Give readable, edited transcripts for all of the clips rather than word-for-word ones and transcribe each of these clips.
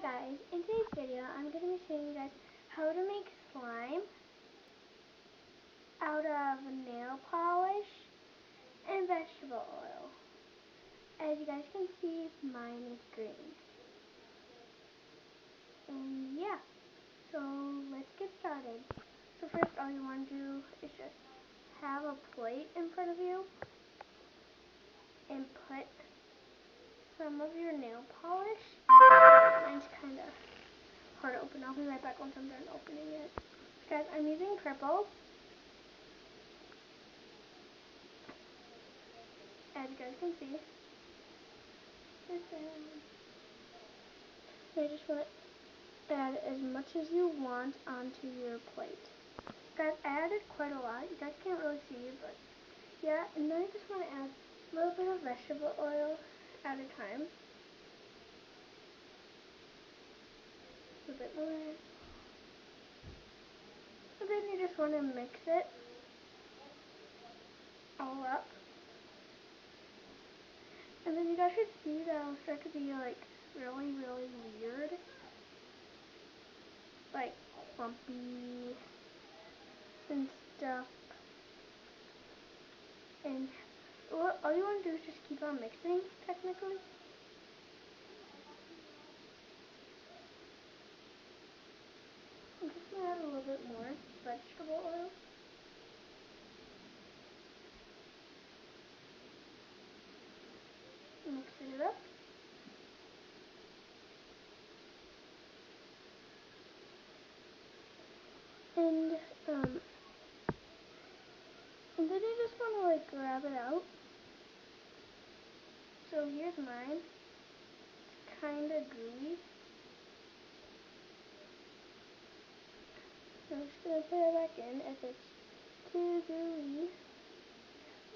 guys, in today's video I'm going to be showing you guys how to make slime out of nail polish and vegetable oil. As you guys can see, mine is green. And yeah, so let's get started. So first all you want to do is just have a plate in front of you and put some of your nail polish. Mine's kind of hard to open. I'll be right back once I'm done opening it. Guys, I'm using purple. As you guys can see. I just want to add as much as you want onto your plate. Guys, I added quite a lot. You guys can't really see, but yeah. And then I just want to add a little bit of vegetable oil at a time. A bit more. And then you just want to mix it all up. And then you guys should see that it'll start to be like really weird. Like clumpy and stuff. And all you want to do is just keep on mixing, technically. I'm just going to add a little bit more vegetable oil. Mixing it up. And then you just want to like grab it out. So here's mine. It's kind of gooey. So I'm just going to put it back in if it's too gooey.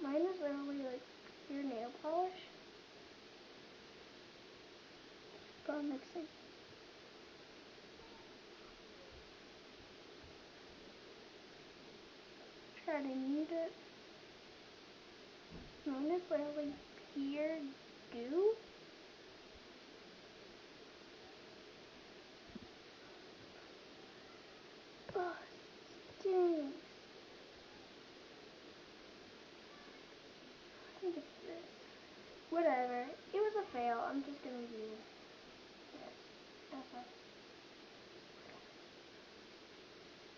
Mine is literally like pure nail polish. Go on mixing. Try to knead it. Mine is literally pure goo. Oh, it stinks. I think it's this. Whatever. It was a fail. I'm just gonna use this. Okay.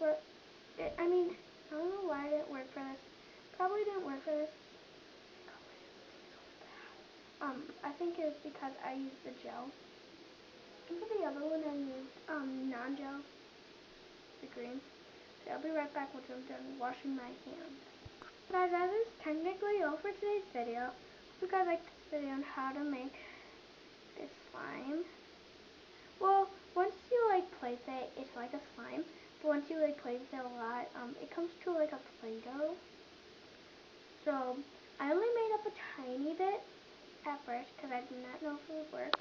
But I mean, I don't know why it didn't work for this. Probably didn't work for this. I think it was because I used the gel. And for the other one I used non-gel, the green. So I'll be right back once I'm done washing my hands. Guys, that is technically all for today's video. Hope you guys liked this video on how to make this slime. Well, once you like place it, it's like a slime. But once you like place it a lot, it comes to like a Play-Doh. So I only made up a tiny bit at first because I did not know if it would work.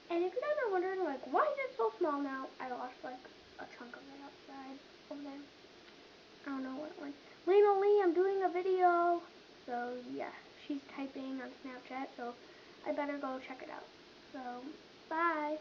And if you guys are wondering like why is it so small now, I lost like a chunk of it outside over there. I don't know what it was. Lena Lee, I'm doing a video. So yeah, she's typing on Snapchat, so I better go check it out. So bye.